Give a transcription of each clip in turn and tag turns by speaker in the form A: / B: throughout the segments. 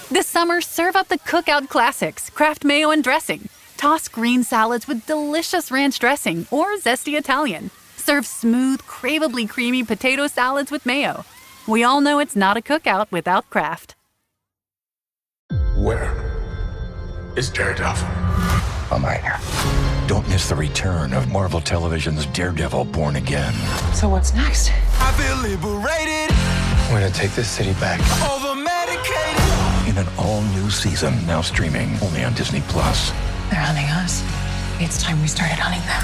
A: This summer, serve up the cookout classics, Kraft mayo and dressing. Toss green salads with delicious ranch dressing or zesty Italian. Serve smooth, craveably creamy potato salads with mayo. We all know it's not a cookout without Kraft.
B: Where is Daredevil?
C: I'm right here. Don't miss the return of Marvel Television's Daredevil Born Again.
D: So what's next?
E: I feel liberated.
B: We're gonna take this city back.
E: Over medicated.
C: In an all-new season, now streaming only on Disney+.
D: They're hunting us. It's time we started hunting them.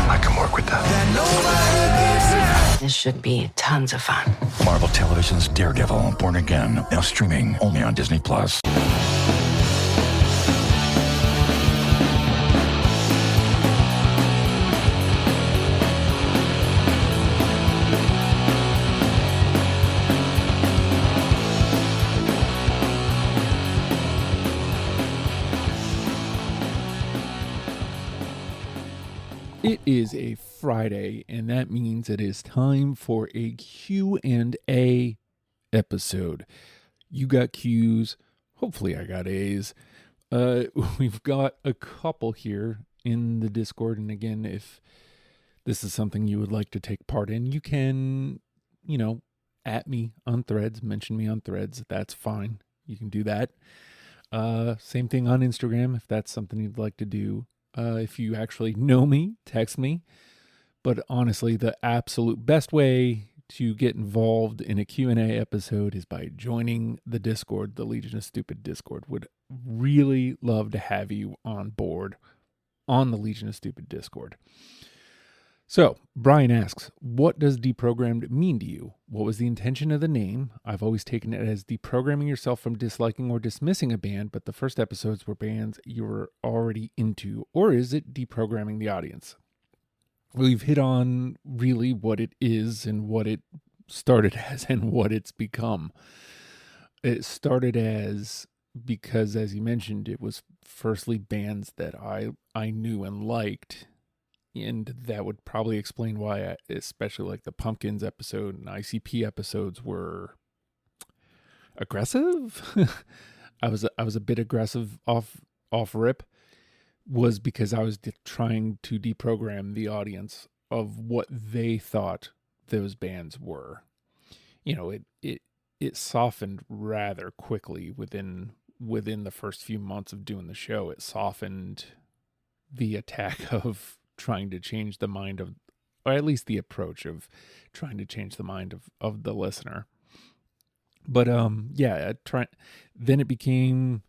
B: I can work with that.
D: This should be tons of fun.
C: Marvel Television's Daredevil Born Again, now streaming only on Disney+.
F: It is a Friday, and that means it is time for a Q&A episode. You got Q's, hopefully I got A's. We've got a couple here in the Discord, and again, if this is something you would like to take part in, you can, at me on Threads, mention me on Threads, that's fine. You can do that. Same thing on Instagram, if that's something you'd like to do. If you actually know me, text me. But honestly, the absolute best way to get involved in a Q&A episode is by joining the Discord, the Legion of Stupid Discord. Would really love to have you on board on the Legion of Stupid Discord. So, Brian asks, what does deprogrammed mean to you? What was the intention of the name? I've always taken it as deprogramming yourself from disliking or dismissing a band, but the first episodes were bands you were already into. Or is it deprogramming the audience? We've hit on really what it is and what it started as and what it's become. It started as, because as you mentioned, it was firstly bands that I knew and liked. And that would probably explain why, especially like the Pumpkins episode and ICP episodes were aggressive. I was a bit aggressive off rip, was because I was trying to deprogram the audience of what they thought those bands were. It softened rather quickly within the first few months of doing the show. It softened the attack of trying to change the mind of, or at least the approach of trying to change the mind of the listener. But then it became,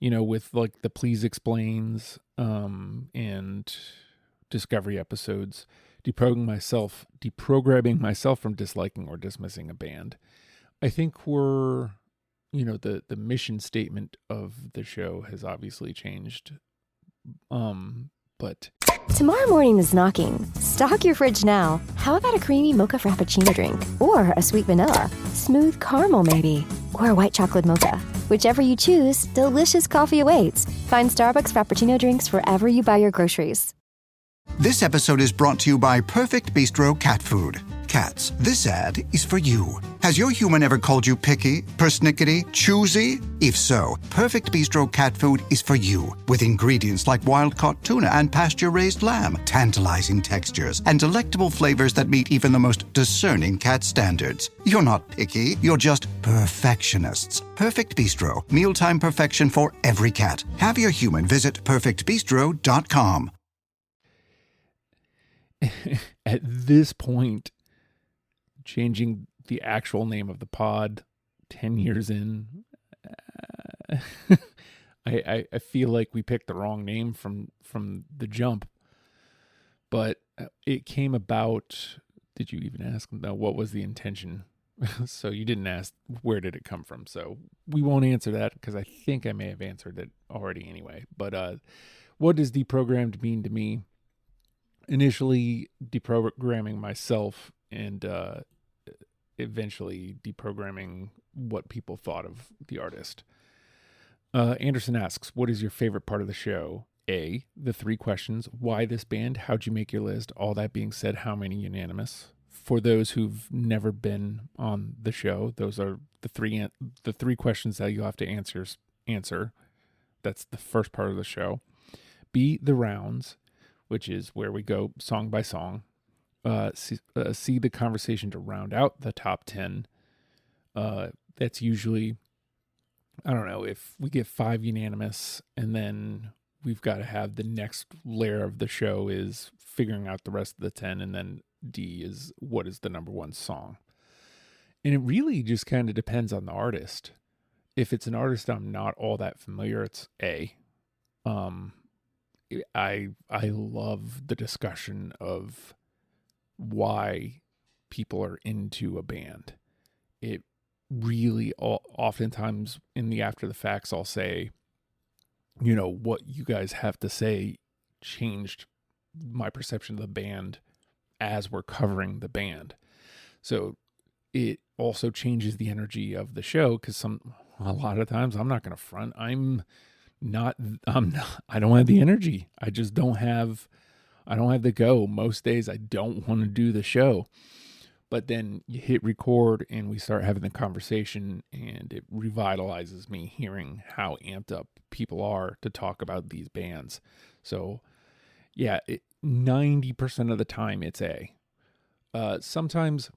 F: with like the Please Explains and Discovery episodes, deprogramming myself from disliking or dismissing a band. I think the mission statement of the show has obviously changed. But
G: tomorrow morning is knocking. Stock your fridge now. How about a creamy mocha frappuccino drink? Or a sweet vanilla? Smooth caramel maybe? Or a white chocolate mocha? Whichever you choose, delicious coffee awaits. Find Starbucks Frappuccino drinks wherever you buy your groceries.
H: This episode is brought to you by Perfect Bistro Cat Food. Cats, this ad is for you. Has your human ever called you picky, persnickety, choosy? If so, Perfect Bistro Cat Food is for you. With ingredients like wild-caught tuna and pasture-raised lamb, tantalizing textures, and delectable flavors that meet even the most discerning cat standards. You're not picky, you're just perfectionists. Perfect Bistro, mealtime perfection for every cat. Have your human visit perfectbistro.com.
F: At this point, changing the actual name of the pod 10 years in, I feel like we picked the wrong name from the jump. But it came about, did you even ask? No, what was the intention? So you didn't ask, where did it come from? So we won't answer that because I think I may have answered it already anyway. But what does deprogrammed mean to me? Initially deprogramming myself and eventually deprogramming what people thought of the artist. Anderson asks, what is your favorite part of the show? A, the 3 questions. Why this band? How'd you make your list? All that being said, how many unanimous? For those who've never been on the show, those are the three questions that you have to answer. That's the first part of the show. B, the rounds, which is where we go song by song. C, the conversation to round out the top 10. That's usually, I don't know, if we get 5 unanimous, and then we've got to have the next layer of the show is figuring out the rest of the 10, and then D is what is the number one song. And it really just kind of depends on the artist. If it's an artist I'm not all that familiar, it's A. I love the discussion of why people are into a band. It really oftentimes in the after the facts, I'll say, you know, what you guys have to say changed my perception of the band as we're covering the band. So it also changes the energy of the show, because a lot of times I'm not going to front. I don't have the energy. I don't have the go. Most days I don't want to do the show. But then you hit record and we start having the conversation, and it revitalizes me hearing how amped up people are to talk about these bands. So yeah, 90% of the time it's A. Sometimes,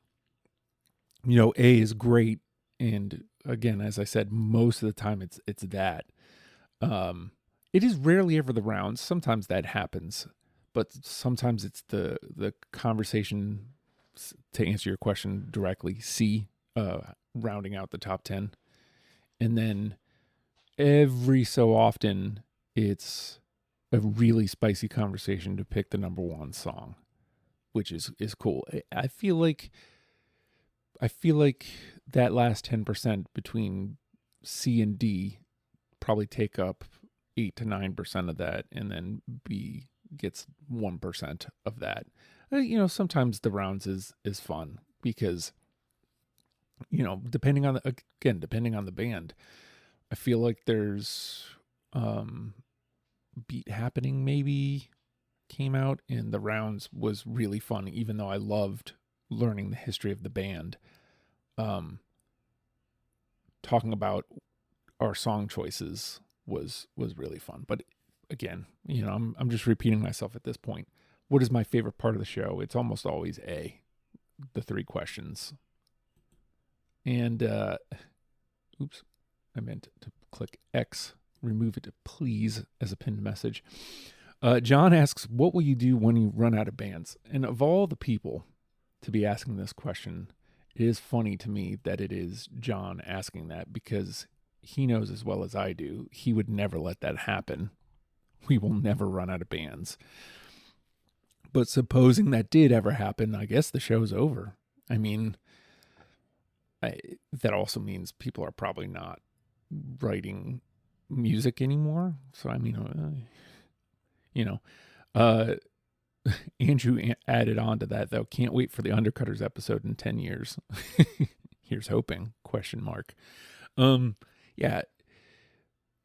F: you know, A is great. And again, as I said, most of the time it's that. It is rarely ever the rounds. Sometimes that happens, but sometimes it's the conversation. To answer your question directly, C, rounding out the top 10. And then every so often, it's a really spicy conversation to pick the number one song, which is cool. I feel like that last 10% between C and D probably take up 8 to 9% of that, and then B gets 1% of that. You know, sometimes the rounds is fun because, you know, depending on the band, I feel like there's Beat Happening maybe came out, and the rounds was really fun, even though I loved learning the history of the band. Talking about our song choices was really fun. But again, you know, I'm just repeating myself at this point. What is my favorite part of the show? It's almost always A, the 3 questions. And, oops, I meant to click X, remove it to please as a pinned message. John asks, what will you do when you run out of bands? And of all the people to be asking this question, it is funny to me that it is John asking that, because he knows as well as I do, he would never let that happen. We will never run out of bands. But supposing that did ever happen, I guess the show's over. I mean, that also means people are probably not writing music anymore. So, I mean, you know, Andrew added on to that, though. Can't wait for the Undercutters episode in 10 years. Here's hoping, ? Yeah,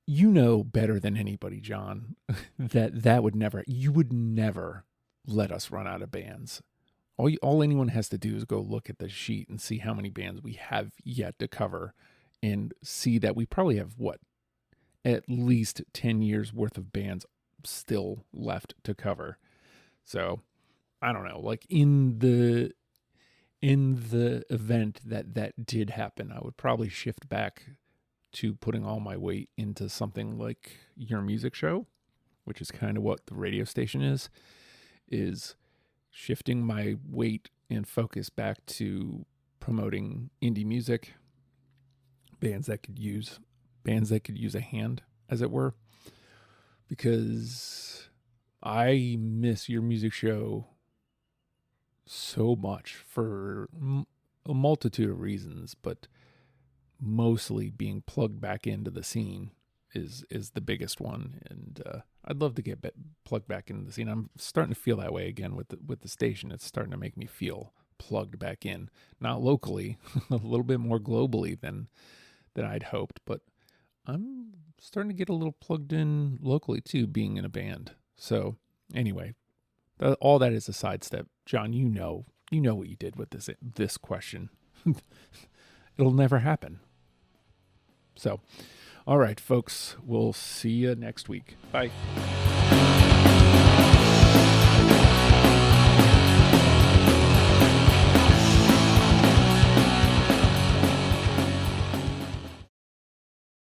F: you know better than anybody, John, that would never, you would never let us run out of bands. All anyone has to do is go look at the sheet and see how many bands we have yet to cover, and see that we probably have at least 10 years worth of bands still left to cover. So I don't know, like in the event that did happen, I would probably shift back to putting all my weight into something like Your Music Show, which is kind of what the radio station is shifting my weight and focus back to promoting indie music, bands that could use a hand, as it were, because I miss Your Music Show so much for a multitude of reasons, but mostly being plugged back into the scene is the biggest one. And I'd love to get plugged back into the scene. I'm starting to feel that way again with the station. It's starting to make me feel plugged back in, not locally, a little bit more globally than I'd hoped, but I'm starting to get a little plugged in locally too, being in a band. So anyway, all that is a sidestep. John, you know what you did with this question. It'll never happen. So, all right, folks, we'll see you next week. Bye.